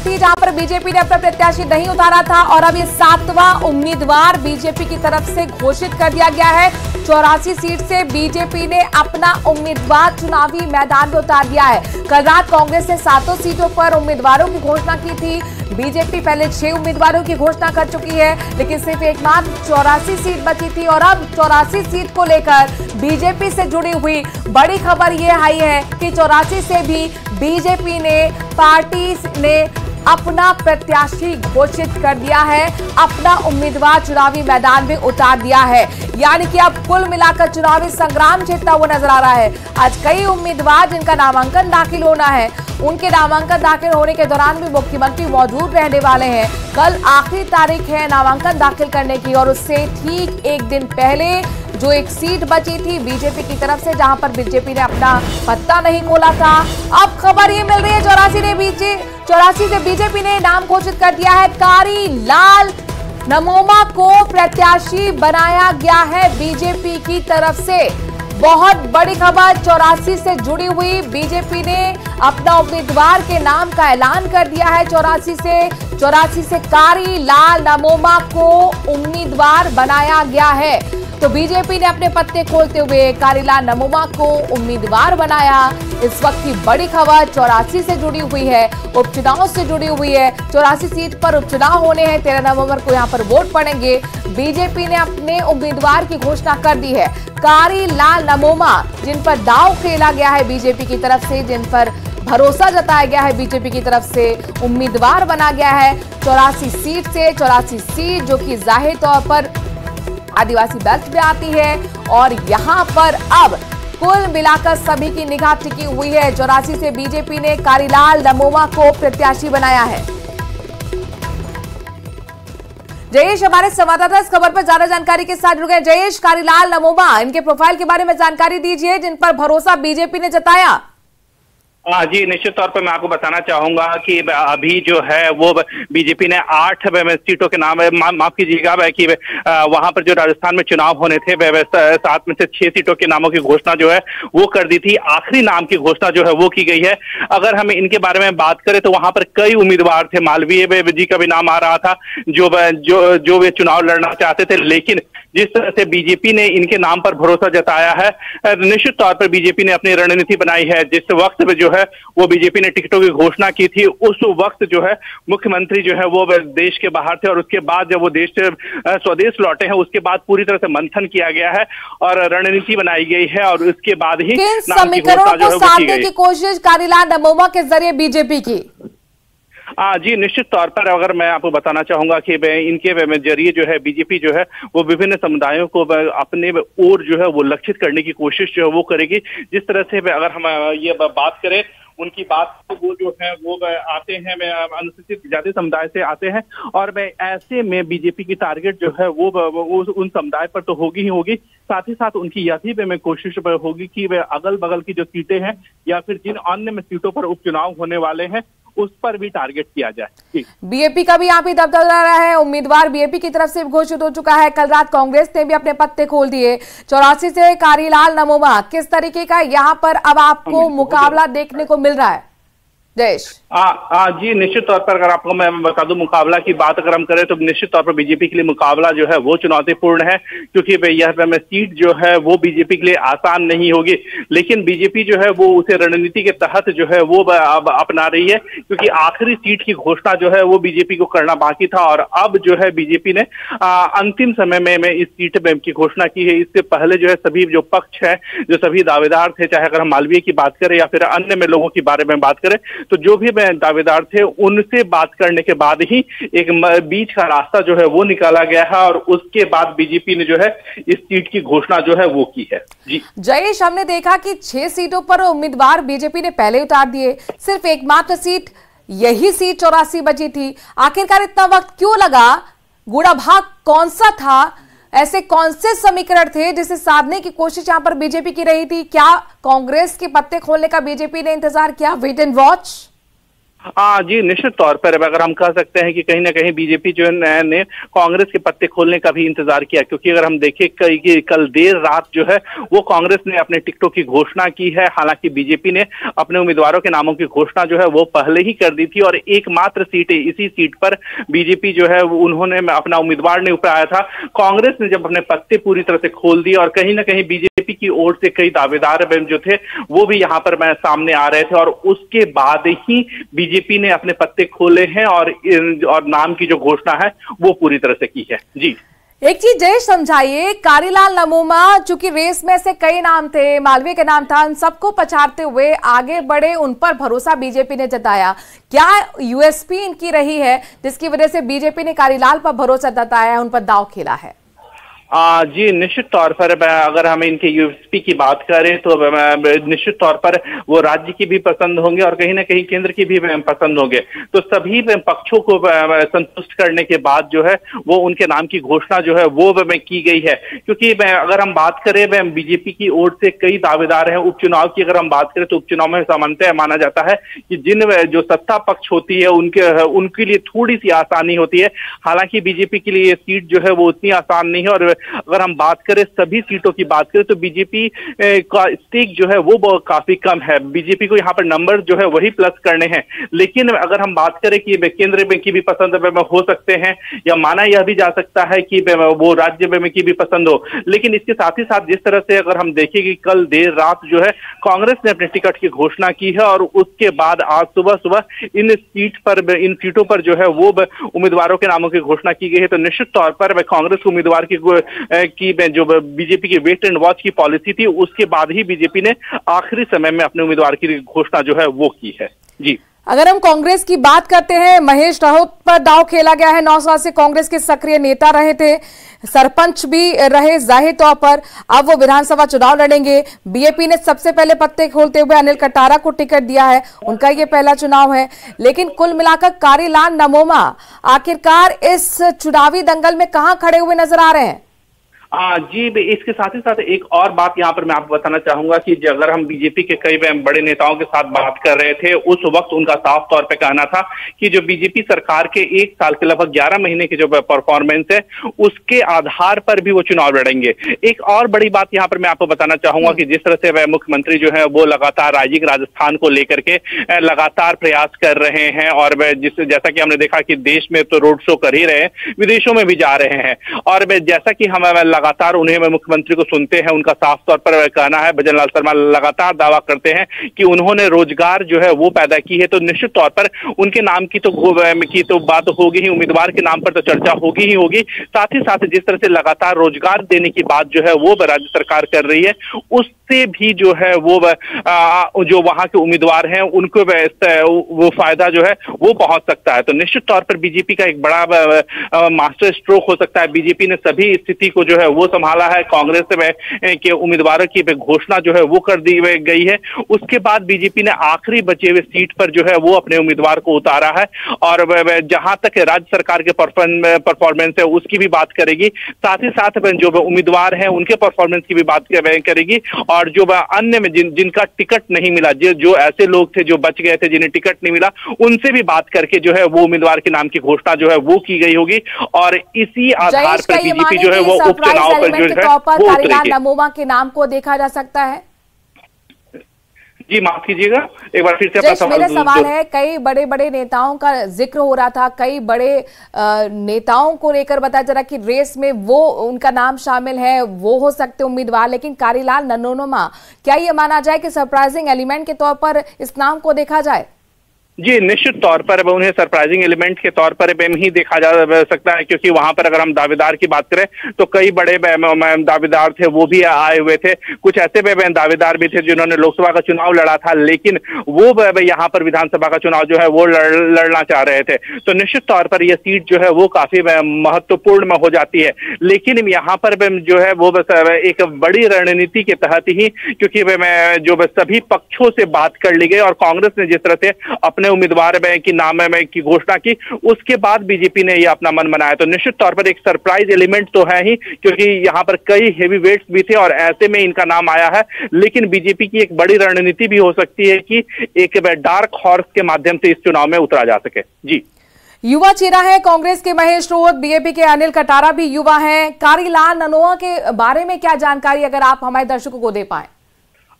Seat थी जहां पर बीजेपी ने अपना प्रत्याशी नहीं उतारा था और अब ये 7वां उम्मीदवार बीजेपी की तरफ से घोषित कर दिया गया है। 84 सीट से बीजेपी ने अपना उम्मीदवार चुनावी मैदान में उतार दिया है। कल रात कांग्रेस ने 7 सीटों पर उम्मीदवारों की घोषणा की थी। बीजेपी पहले 6 उम्मीदवारों की घोषणा कर चुकी है, लेकिन सिर्फ एकमात्र 84 सीट बची थी और अब 84 सीट को लेकर बीजेपी से जुड़ी हुई बड़ी खबर यह आई है कि 84 से भी बीजेपी ने पार्टी ने अपना प्रत्याशी घोषित कर दिया है, अपना उम्मीदवार चुनावी मैदान में उतार दिया है। यानी कि अब कुल मिलाकर चुनावी संग्राम छिड़ता हुआ नजर आ रहा है। आज कई उम्मीदवार जिनका नामांकन दाखिल होना है, उनके नामांकन दाखिल होने के दौरान भी मुख्यमंत्री मौजूद रहने वाले हैं। कल आखिरी तारीख है नामांकन दाखिल करने की और उससे ठीक एक दिन पहले जो एक सीट बची थी बीजेपी की तरफ से, जहां पर बीजेपी ने अपना पत्ता नहीं खोला था, अब खबर ये मिल रही है 84 से बीजेपी ने नाम घोषित कर दिया है। कारी लाल नमोमा को प्रत्याशी बनाया गया है बीजेपी की तरफ से। बहुत बड़ी खबर 84 से जुड़ी हुई। बीजेपी ने अपना उम्मीदवार के नाम का ऐलान कर दिया है। 84 से कारी लाल नमोमा को उम्मीदवार बनाया गया है। तो बीजेपी ने अपने पत्ते खोलते हुए कारीलाल नमोमा को उम्मीदवार बनाया। इस वक्त की बड़ी खबर 84 से जुड़ी हुई है, उपचुनाव से जुड़ी हुई है। 84 सीट पर उपचुनाव होने हैं, 13 नवंबर को यहां पर वोट पड़ेंगे। बीजेपी ने अपने उम्मीदवार की घोषणा कर दी है। कारीलाल नमोमा, जिन पर दांव खेला गया है बीजेपी की तरफ से, जिन पर भरोसा जताया गया है बीजेपी की तरफ से, उम्मीदवार बना गया है 84 सीट से। 84 सीट जो कि जाहिर तौर पर आदिवासी बेल्ट में आती है और यहां पर अब कुल मिलाकर सभी की निगाह टिकी हुई है। 84 से बीजेपी ने कारीलाल नमोमा को प्रत्याशी बनाया है। जयेश हमारे संवाददाता इस खबर पर ज्यादा जानकारी के साथ जुड़ गए। जयेश, कारीलाल नमोमा, इनके प्रोफाइल के बारे में जानकारी दीजिए जिन पर भरोसा बीजेपी ने जताया। हाँ जी, निश्चित तौर पर मैं आपको बताना चाहूंगा कि अभी जो है वो बीजेपी ने 8 सीटों के नाम, माफ कीजिएगा कि वहां पर जो राजस्थान में चुनाव होने थे 7 में से 6 सीटों के नामों की घोषणा जो है वो कर दी थी। आखिरी नाम की घोषणा जो है वो की गई है। अगर हम इनके बारे में बात करें तो वहां पर कई उम्मीदवार थे। मालवीय जी का भी नाम आ रहा था जो वे चुनाव लड़ना चाहते थे, लेकिन जिस तरह से बीजेपी ने इनके नाम पर भरोसा जताया है, निश्चित तौर पर बीजेपी ने अपनी रणनीति बनाई है। जिस वक्त में जो है वो बीजेपी ने टिकटों की घोषणा की थी, उस वक्त जो है मुख्यमंत्री जो है वो देश के बाहर थे और उसके बाद जब वो देश से स्वदेश लौटे हैं उसके बाद पूरी तरह से मंथन किया गया है और रणनीति बनाई गई है और उसके बाद ही समीकरणों को साधने की कोशिश कारीलाल नमोमा के जरिए बीजेपी की। जी, निश्चित तौर पर अगर मैं आपको बताना चाहूंगा कि इनके जरिए जो है बीजेपी जो है वो विभिन्न समुदायों को अपने ओर जो है वो लक्षित करने की कोशिश जो है वो करेगी। जिस तरह से अगर हम ये बात करें उनकी बात, तो वो जो है वो आते हैं अनुसूचित जाति समुदाय से आते हैं और ऐसे में बीजेपी की टारगेट जो है वो उन समुदाय पर तो होगी ही होगी, साथ ही साथ उनकी यह भी कोशिश होगी कि वे अगल बगल की जो सीटें हैं या फिर जिन अन्य सीटों पर उपचुनाव होने वाले हैं उस पर भी टारगेट किया जाए। बीएपी का भी यहाँ पे दबदबा रहा है। उम्मीदवार बीएपी की तरफ से घोषित हो चुका है। कल रात कांग्रेस ने भी अपने पत्ते खोल दिए। 84 से कारीलाल नमोमा, किस तरीके का यहाँ पर अब आपको मुकाबला देखने को मिल रहा है जयेश? जी, निश्चित तौर पर अगर आपको मैं बता दूं मुकाबला की बात अगर हम करें तो निश्चित तौर पर बीजेपी के लिए मुकाबला जो है वो चुनौतीपूर्ण है, क्योंकि यह सीट जो है वो बीजेपी के लिए आसान नहीं होगी। लेकिन बीजेपी जो है वो उसे रणनीति के तहत जो है वो अब अपना रही है, क्योंकि आखिरी सीट की घोषणा जो है वो बीजेपी को करना बाकी था और अब जो है बीजेपी ने अंतिम समय में इस सीट की घोषणा की है। इससे पहले जो है सभी जो पक्ष है, जो सभी दावेदार थे, चाहे अगर हम मालवीय की बात करें या फिर अन्य में लोगों की बारे में बात करें, तो जो भी दावेदार थे उनसे बात करने के बाद ही एक बीच का रास्ता जो है वो निकाला गया है और उसके बाद बीजेपी ने जो है इस सीट की घोषणा जो है वो की है। जी जयेश, हमने देखा कि 6 सीटों पर उम्मीदवार बीजेपी ने पहले उतार दिए, सिर्फ एकमात्र सीट, यही सीट 84 बची थी। आखिरकार इतना वक्त क्यों लगा? गुड़ा भाग कौन सा था? ऐसे कौन से समीकरण थे जिसे साधने की कोशिश यहां पर बीजेपी की रही थी? क्या कांग्रेस के पत्ते खोलने का बीजेपी ने इंतजार किया? Wait and watch. जी, निश्चित तौर पर अगर हम कह सकते हैं कि कहीं ना कहीं बीजेपी जो है ने कांग्रेस के पत्ते खोलने का भी इंतजार किया, क्योंकि अगर हम देखें कि कल देर रात जो है वो कांग्रेस ने अपने टिकटों की घोषणा की है। हालांकि बीजेपी ने अपने उम्मीदवारों के नामों की घोषणा जो है वो पहले ही कर दी थी और एकमात्र सीट इसी सीट पर बीजेपी जो है उन्होंने अपना उम्मीदवार नहीं उतारा था। कांग्रेस ने जब अपने पत्ते पूरी तरह से खोल दिए और कहीं ना कहीं बीजेपी की ओर से कई दावेदार जो थे वो भी यहाँ पर सामने आ रहे थे और उसके बाद ही बीजेपी ने अपने पत्ते खोले हैं और नाम की जो घोषणा है वो पूरी तरह से की है। जी, एक चीज जयेश समझाइए, कारीलाल नमोमा चूंकि रेस में से कई नाम थे, मालवीय के नाम था, उन सबको पछाड़ते हुए आगे बढ़े, उन पर भरोसा बीजेपी ने जताया। क्या यूएसपी इनकी रही है जिसकी वजह से बीजेपी ने कारीलाल पर भरोसा जताया, उन पर दांव खेला है? जी, निश्चित तौर पर अगर हम इनके यूएसपी की बात करें तो निश्चित तौर पर वो राज्य की भी पसंद होंगे और कहीं ना कहीं केंद्र की भी पसंद होंगे। तो सभी पक्षों को संतुष्ट करने के बाद जो है वो उनके नाम की घोषणा जो है वो की गई है। क्योंकि अगर हम बात करें बीजेपी की ओर से कई दावेदार हैं। उपचुनाव की अगर हम बात करें तो उपचुनाव में सामान्यतः माना जाता है कि जिन जो सत्ता पक्ष होती है उनके लिए थोड़ी सी आसानी होती है। हालांकि बीजेपी के लिए ये सीट जो है वो उतनी आसान नहीं है और अगर हम बात करें सभी सीटों की बात करें तो बीजेपी का स्टेक जो है वो काफी कम है। बीजेपी को यहाँ पर नंबर जो है वही प्लस करने हैं। लेकिन अगर हम बात करें कि केंद्र में की भी पसंद हो सकते हैं या माना यह भी जा सकता है कि वो राज्य में की भी पसंद हो। लेकिन इसके साथ ही साथ जिस तरह से अगर हम देखें कि कल देर रात जो है कांग्रेस ने अपने टिकट की घोषणा की है और उसके बाद आज सुबह इन सीटों पर जो है वो उम्मीदवारों के नामों की घोषणा की गई है। तो निश्चित तौर पर कांग्रेस उम्मीदवार की जो बीजेपी की वेट एंड वॉच की पॉलिसी थी उसके बाद ही बीजेपी ने आखिरी समय में अपने उम्मीदवार की घोषणा जो है वो की है। जी, अगर हम कांग्रेस की बात करते हैं, महेश राउत पर दांव खेला गया है। 9 साल से कांग्रेस के सक्रिय नेता रहे थे, सरपंच भी रहे जाहिर तौर पर। अब वो विधानसभा चुनाव लड़ेंगे। बीजेपी ने सबसे पहले पत्ते खोलते हुए अनिल कटारा को टिकट दिया है, उनका ये पहला चुनाव है। लेकिन कुल मिलाकर कारीलाल नमोमा आखिरकार इस चुनावी दंगल में कहां खड़े हुए नजर आ रहे हैं? जी, इसके साथ ही साथ एक और बात यहाँ पर मैं आपको बताना चाहूंगा कि अगर हम बीजेपी के कई बड़े नेताओं के साथ बात कर रहे थे उस वक्त उनका साफ तौर पे कहना था कि जो बीजेपी सरकार के 1 साल के लगभग 11 महीने की जो परफॉर्मेंस है उसके आधार पर भी वो चुनाव लड़ेंगे। एक और बड़ी बात यहाँ पर मैं आपको बताना चाहूंगा कि जिस तरह से वह मुख्यमंत्री जो है वो लगातार राजस्थान को लेकर के लगातार प्रयास कर रहे हैं और जैसा कि हमने देखा कि देश में तो रोड शो कर ही रहे हैं, विदेशों में भी जा रहे हैं और जैसा कि हम लगातार उन्हें मुख्यमंत्री को सुनते हैं, उनका साफ तौर पर कहना है, भजन लाल शर्मा लगातार दावा करते हैं कि उन्होंने रोजगार जो है वो पैदा की है। तो निश्चित तौर पर उनके नाम की तो बात होगी ही, उम्मीदवार के नाम पर तो चर्चा होगी ही होगी। साथ ही साथ जिस तरह से लगातार रोजगार देने की बात जो है वो राज्य सरकार कर रही है उससे भी जो है वो जो वहां के उम्मीदवार हैं उनको वो फायदा जो है वो पहुंच सकता है। तो निश्चित तौर पर बीजेपी का एक बड़ा मास्टर स्ट्रोक हो सकता है। बीजेपी ने सभी स्थिति को जो है वो संभाला है। कांग्रेस के उम्मीदवारों की घोषणा जो है वो कर दी गई है। उसके बाद बीजेपी ने आखिरी बचे हुए सीट पर जो है वो अपने उम्मीदवार को उतारा है और जहां तक राज्य सरकार के परफॉर्मेंस है उसकी भी बात करेगी, साथ ही साथ जो उम्मीदवार हैं उनके परफॉर्मेंस की भी बात करेगी और जो अन्य में जिनका टिकट नहीं मिला, जो ऐसे लोग थे जो बच गए थे जिन्हें टिकट नहीं मिला, उनसे भी बात करके जो है वो उम्मीदवार के नाम की घोषणा जो है वो की गई होगी और इसी आधार पर बीजेपी जो है वो उपचुनाव पर जो है वो कारीलाल नमोमा के नाम को देखा जा सकता है। जी, माफ कीजिएगा, एक बार फिर से मेरा सवाल है, कई बड़े बड़े नेताओं का जिक्र हो रहा था, कई बड़े नेताओं को लेकर बताया जा रहा कि रेस में वो उनका नाम शामिल है, वो हो सकते उम्मीदवार, लेकिन कारीलाल नमोमा, क्या ये माना जाए कि सरप्राइजिंग एलिमेंट के तौर पर इस नाम को देखा जाए? जी, निश्चित तौर पर उन्हें सरप्राइजिंग एलिमेंट के तौर पर ही देखा जा सकता है क्योंकि वहां पर अगर हम दावेदार की बात करें तो कई बड़े दावेदार थे वो भी आए हुए थे। कुछ ऐसे दावेदार भी थे जिन्होंने लोकसभा का चुनाव लड़ा था लेकिन वो यहाँ पर विधानसभा का चुनाव जो है वो लड़ना चाह रहे थे। तो निश्चित तौर पर यह सीट जो है वो काफी महत्वपूर्ण हो जाती है। लेकिन यहाँ पर जो है वो एक बड़ी रणनीति के तहत ही, क्योंकि जो सभी पक्षों से बात कर ली गई और कांग्रेस ने जिस तरह से अपने उम्मीदवार की नाम में की घोषणा की, उसके बाद बीजेपी ने ये अपना मन बनाया। तो निश्चित तौर पर एक सरप्राइज एलिमेंट तो है ही, क्योंकि यहाँ पर कई हेवी वेट्स भी थे और ऐसे में इनका नाम आया है। लेकिन बीजेपी की एक बड़ी रणनीति भी हो सकती है कि एक डार्क हॉर्स के माध्यम से इस चुनाव में उतरा जा सके। जी, युवा चेहरा है कांग्रेस के महेश रोहत, बीजेपी के अनिल कटारा भी युवा हैं। कारीलाल ननोआ के बारे में क्या जानकारी अगर आप हमारे दर्शकों को दे पाए?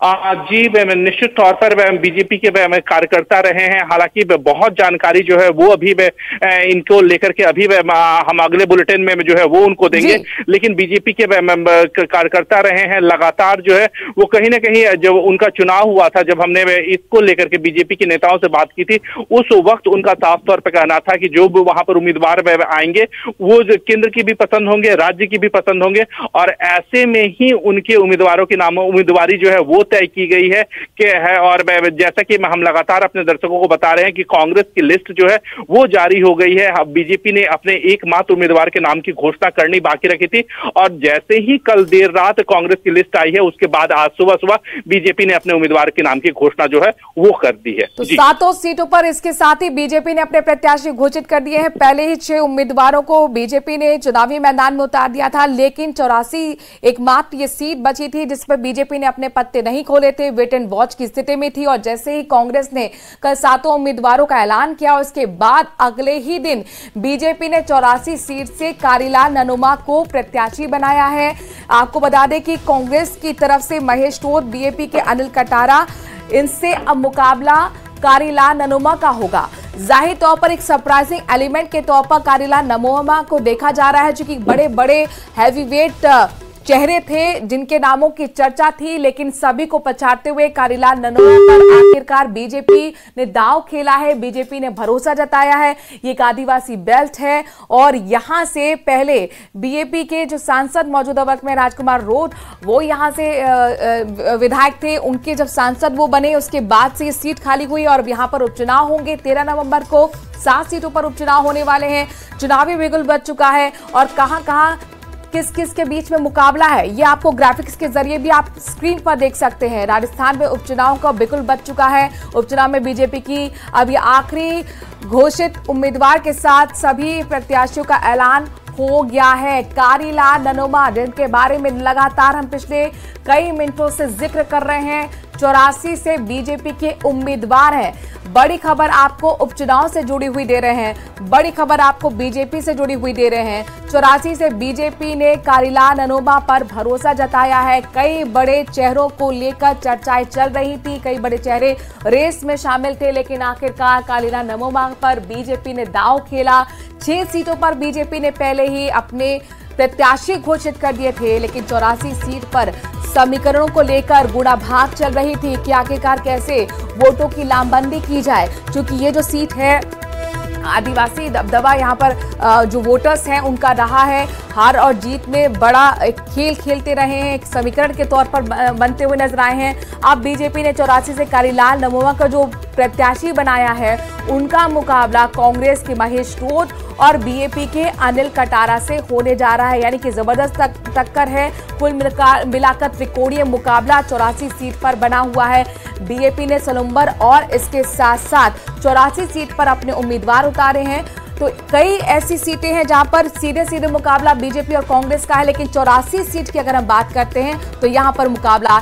जी, निश्चित तौर पर बीजेपी के कार्यकर्ता रहे हैं। हालांकि बहुत जानकारी जो है वो अभी इनको लेकर के अभी हम अगले बुलेटिन में जो है वो उनको देंगे। लेकिन बीजेपी के कार्यकर्ता रहे हैं लगातार, जो है वो कहीं ना कहीं जब उनका चुनाव हुआ था, जब हमने इसको लेकर के बीजेपी के नेताओं से बात की थी, उस वक्त उनका साफ तौर पर कहना था कि जो वहां पर उम्मीदवार आएंगे वो केंद्र की भी पसंद होंगे, राज्य की भी पसंद होंगे, और ऐसे में ही उनके उम्मीदवारों के नाम उम्मीदवारी जो है वो तय की गई है कि है। और जैसा कि हम लगातार अपने दर्शकों को बता रहे हैं कि कांग्रेस की लिस्ट जो है वो जारी हो गई है। बीजेपी ने अपने एकमात्र उम्मीदवार के नाम की घोषणा करनी बाकी रखी थी, और जैसे ही कल देर रात कांग्रेस की लिस्ट आई है, उसके बाद आज सुबह सुबह बीजेपी ने अपने उम्मीदवार के नाम की घोषणा जो है वो कर दी है। तो 7 सीटों पर इसके साथ ही बीजेपी ने अपने प्रत्याशी घोषित कर दिए हैं। पहले ही 6 उम्मीदवारों को बीजेपी ने चुनावी मैदान में उतार दिया था, लेकिन 84 एकमात्र ये सीट बची थी जिस पर बीजेपी ने अपने पत्ते नहीं खोले थे, वेट एंड वॉच की स्थिति में थी। और जैसे ही कांग्रेस ने कल 7 उम्मीदवारों का ऐलान किया, उसके बाद अगले ही दिन बीजेपी ने 84 सीट से कारीलाल ननोमा को प्रत्याशी बनाया है। आपको बता दें कि कांग्रेस की तरफ से महेश रोहत, बीजेपी के अनिल कटारा, इनसे अब मुकाबला कारीलाल ननोमा का होगा। जाहिर तौर पर एक सरप्राइजिंग एलिमेंट के तौर पर कारीलाल ननोमा को देखा जा रहा है, जो कि बड़े बड़े हैवीवेट चेहरे थे जिनके नामों की चर्चा थी, लेकिन सभी को पछाड़ते हुए कारीलाल ननोमा पर आखिरकार बीजेपी ने दांव खेला है। बीजेपी ने भरोसा जताया है। ये एक आदिवासी बेल्ट है और यहां से पहले बीजेपी के जो सांसद मौजूदा वक्त में राजकुमार रोड, वो यहां से विधायक थे, उनके जब सांसद वो बने उसके बाद से ये सीट खाली हुई और अब यहां पर उपचुनाव होंगे 13 नवंबर को। 7 सीटों पर उपचुनाव होने वाले हैं। चुनावी बिगुल बज चुका है और कहां किस किस के बीच में मुकाबला है ये आपको ग्राफिक्स के जरिए भी आप स्क्रीन पर देख सकते हैं। राजस्थान में उपचुनाव का बिगुल बज चुका है। उपचुनाव में बीजेपी की अब ये आखिरी घोषित उम्मीदवार के साथ सभी प्रत्याशियों का ऐलान हो गया है। कारीलाल ननोमा, जिनके बारे में लगातार हम पिछले कई मिनटों से जिक्र कर रहे हैं, 84 से बीजेपी के उम्मीदवार हैं। बड़ी खबर आपको उपचुनाव से जुड़ी हुई दे रहे हैं, बड़ी खबर आपको बीजेपी से जुड़ी हुई दे रहे हैं। 84 से बीजेपी ने कारीलाल ननोमा पर भरोसा जताया है। कई बड़े चेहरों को लेकर चर्चाएं चल रही थी, कई बड़े चेहरे रेस में शामिल थे, लेकिन आखिरकार कारीलाल ननोमा पर बीजेपी ने दांव खेला। 6 सीटों पर बीजेपी ने पहले ही अपने प्रत्याशी घोषित कर दिए थे, लेकिन 84 सीट पर समीकरणों को लेकर गुड़ा भाग चल रही थी कि आखिरकार कैसे वोटों की लामबंदी की जाए, क्योंकि ये जो सीट है आदिवासी दबदबा यहाँ पर जो वोटर्स हैं उनका रहा है। हार और जीत में बड़ा एक खेल खेलते रहे हैं, एक समीकरण के तौर पर बनते हुए नजर आए हैं। अब बीजेपी ने 84 से कारीलाल ननोमा का जो प्रत्याशी बनाया है, उनका मुकाबला कांग्रेस के महेश रोहत और बीजेपी के अनिल कटारा से होने जा रहा है, यानी कि जबरदस्त टक्कर है। कुल मिलाकर त्रिकोणीय मुकाबला 84 सीट पर बना हुआ है। बीजेपी ने सलुम्बर और इसके साथ साथ 84 सीट पर अपने उम्मीदवार उतारे हैं। तो कई ऐसी सीटें हैं जहां पर सीधे सीधे मुकाबला बीजेपी और कांग्रेस का है, लेकिन 84 सीट की अगर हम बात करते हैं तो यहां पर मुकाबला